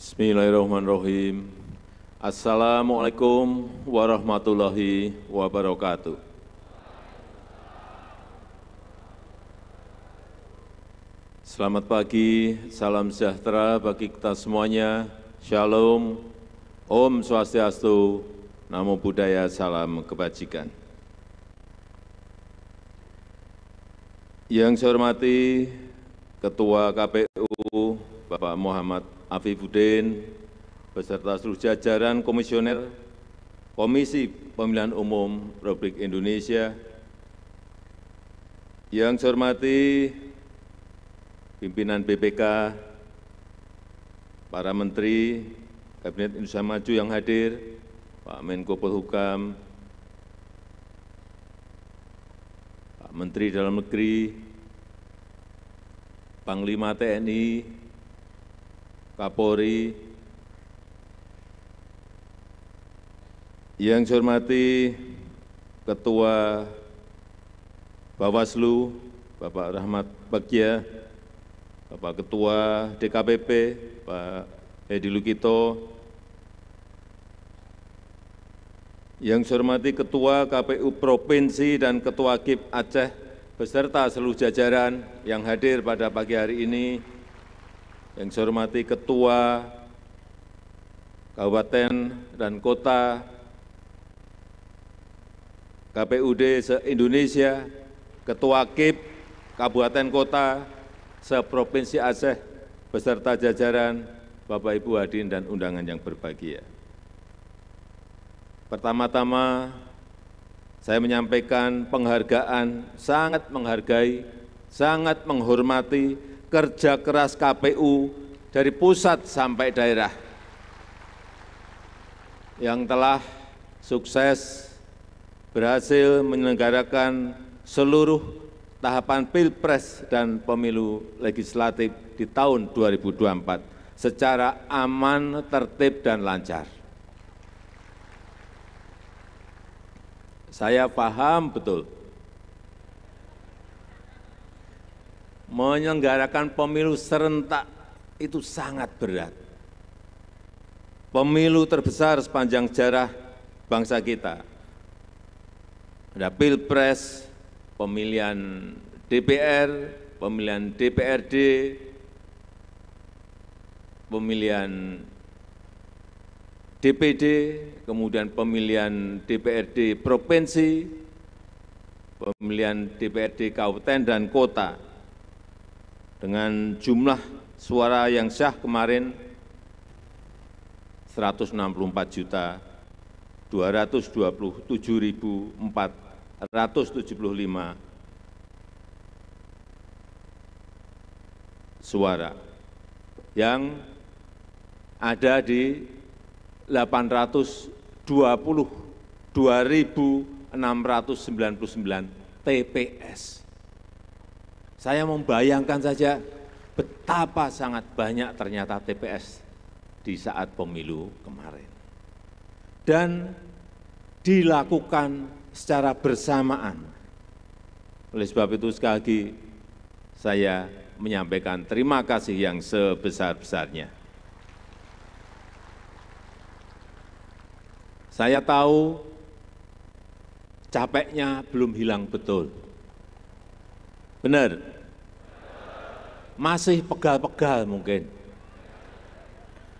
Bismillahirrahmanirrahim. Assalamualaikum warahmatullahi wabarakatuh. Selamat pagi, salam sejahtera bagi kita semuanya. Shalom, Om Swastiastu, Namo Buddhaya, salam kebajikan. Yang saya hormati Ketua KPU Bapak Muhammad Afifuddin, beserta seluruh jajaran komisioner Komisi Pemilihan Umum Republik Indonesia. Yang saya hormati pimpinan BPK, para menteri Kabinet Indonesia Maju yang hadir, Pak Menko Polhukam, Pak Menteri Dalam Negeri, Panglima TNI, Kapolri, yang saya hormati Ketua Bawaslu, Bapak Rahmat Bagja, Bapak Ketua DKPP, Pak Hedi Lukito, yang saya hormati Ketua KPU Provinsi dan Ketua KIP Aceh, beserta seluruh jajaran yang hadir pada pagi hari ini, yang saya hormati Ketua Kabupaten dan Kota KPUD se-Indonesia, Ketua KIP Kabupaten Kota se-Provinsi Aceh, beserta jajaran Bapak Ibu hadirin dan undangan yang berbahagia. Pertama-tama, saya menyampaikan penghargaan, sangat menghargai, sangat menghormati kerja keras KPU dari pusat sampai daerah yang telah sukses berhasil menyelenggarakan seluruh tahapan Pilpres dan Pemilu Legislatif di tahun 2024 secara aman, tertib, dan lancar. Saya paham betul, menyelenggarakan pemilu serentak itu sangat berat. Pemilu terbesar sepanjang sejarah bangsa kita. Ada Pilpres, pemilihan DPR, pemilihan DPRD, pemilihan DPD, kemudian pemilihan DPRD provinsi, pemilihan DPRD kabupaten dan kota, dengan jumlah suara yang sah kemarin 164.227.475 suara, yang ada di 822.699 TPS. Saya membayangkan saja betapa sangat banyak ternyata TPS di saat pemilu kemarin. Dan dilakukan secara bersamaan. Oleh sebab itu sekali lagi saya menyampaikan terima kasih yang sebesar-besarnya. Saya tahu capeknya belum hilang betul. Benar, masih pegal-pegal mungkin,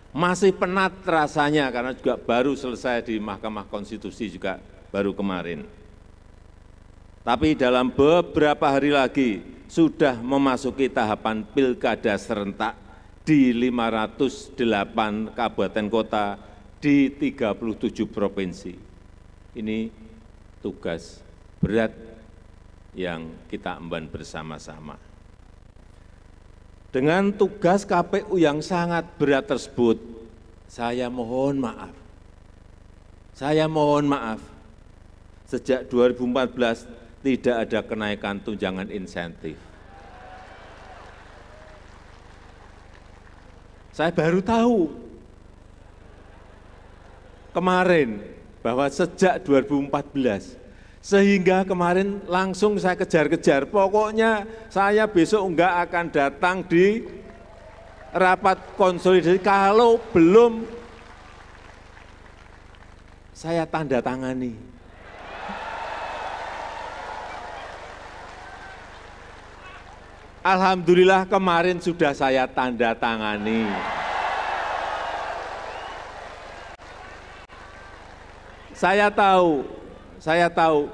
masih penat rasanya karena juga baru selesai di Mahkamah Konstitusi juga baru kemarin. Tapi dalam beberapa hari lagi sudah memasuki tahapan pilkada serentak di 508 kabupaten kota di 37 provinsi. Ini tugas berat yang kita emban bersama-sama. Dengan tugas KPU yang sangat berat tersebut, saya mohon maaf. Sejak 2014 tidak ada kenaikan tunjangan insentif. Saya baru tahu kemarin bahwa sejak 2014 Sehingga kemarin langsung saya kejar-kejar, pokoknya saya besok enggak akan datang di rapat konsolidasi kalau belum saya tanda tangani. Alhamdulillah kemarin sudah saya tanda tangani. Saya tahu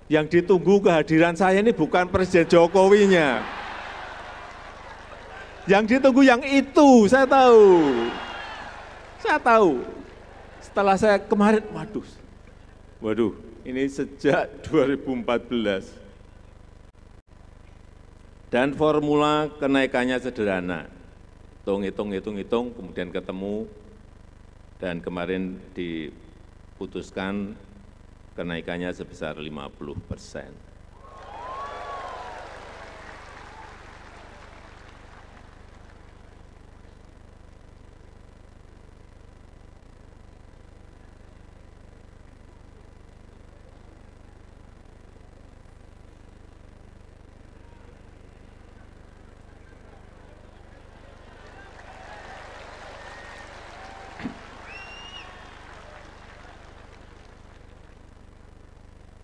yang ditunggu kehadiran saya ini bukan Presiden Jokowinya. Yang ditunggu yang itu, saya tahu. Saya tahu. Setelah saya kemarin, waduh, ini sejak 2014. Dan formula kenaikannya sederhana. Hitung, kemudian ketemu, dan kemarin diputuskan kenaikannya sebesar 50%.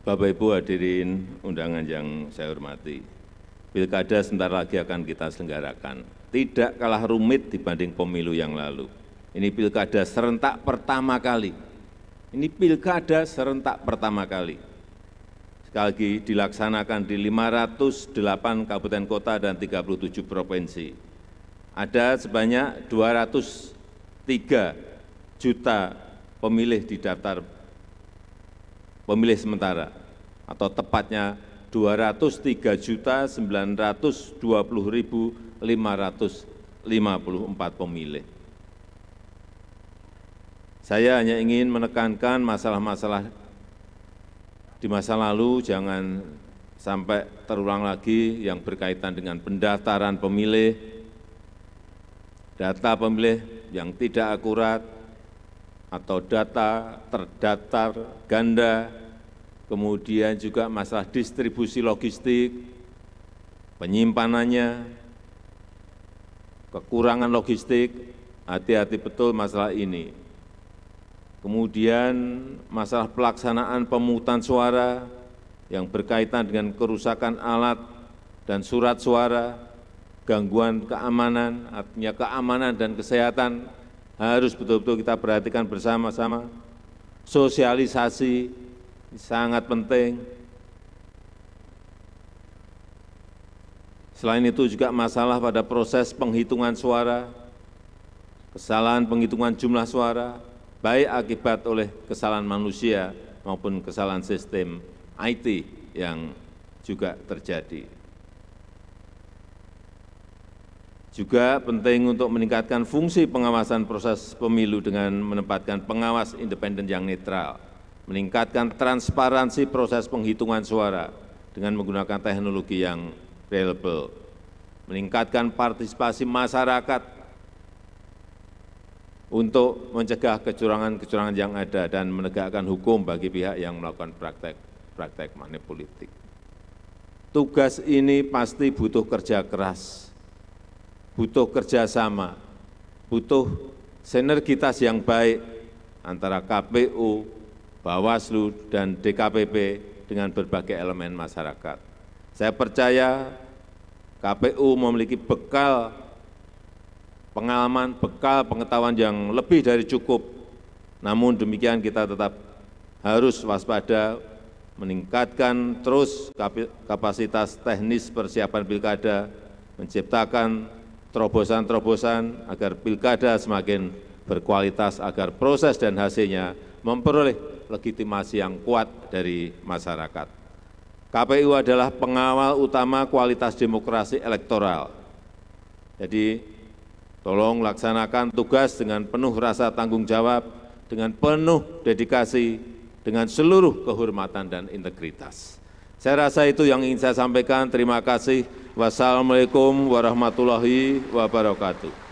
Bapak Ibu hadirin undangan yang saya hormati, Pilkada sebentar lagi akan kita selenggarakan. Tidak kalah rumit dibanding pemilu yang lalu. Ini Pilkada serentak pertama kali. Sekali lagi dilaksanakan di 508 kabupaten kota dan 37 provinsi. Ada sebanyak 203 juta pemilih di daftar pemilih sementara, atau tepatnya 203.920.554 pemilih. Saya hanya ingin menekankan masalah-masalah di masa lalu jangan sampai terulang lagi yang berkaitan dengan pendaftaran pemilih, data pemilih yang tidak akurat, atau data terdaftar ganda, kemudian juga masalah distribusi logistik, penyimpanannya, kekurangan logistik, hati-hati betul masalah ini. Kemudian masalah pelaksanaan pemungutan suara yang berkaitan dengan kerusakan alat dan surat suara, gangguan keamanan, artinya keamanan dan kesehatan harus betul-betul kita perhatikan bersama-sama. Sosialisasi sangat penting. Selain itu juga masalah pada proses penghitungan suara, kesalahan penghitungan jumlah suara, baik akibat oleh kesalahan manusia maupun kesalahan sistem IT yang juga terjadi. Juga penting untuk meningkatkan fungsi pengawasan proses pemilu dengan menempatkan pengawas independen yang netral, meningkatkan transparansi proses penghitungan suara dengan menggunakan teknologi yang reliable, meningkatkan partisipasi masyarakat untuk mencegah kecurangan-kecurangan yang ada dan menegakkan hukum bagi pihak yang melakukan praktek money politik. Tugas ini pasti butuh kerja keras, butuh kerjasama, butuh sinergitas yang baik antara KPU, Bawaslu, dan DKPP dengan berbagai elemen masyarakat. Saya percaya KPU memiliki bekal pengalaman, bekal pengetahuan yang lebih dari cukup. Namun demikian kita tetap harus waspada, meningkatkan terus kapasitas teknis persiapan pilkada, menciptakan terobosan-terobosan agar pilkada semakin berkualitas, agar proses dan hasilnya memperoleh legitimasi yang kuat dari masyarakat. KPU adalah pengawal utama kualitas demokrasi elektoral. Jadi, tolong laksanakan tugas dengan penuh rasa tanggung jawab, dengan penuh dedikasi, dengan seluruh kehormatan dan integritas. Saya rasa itu yang ingin saya sampaikan. Terima kasih. Wassalamualaikum warahmatullahi wabarakatuh.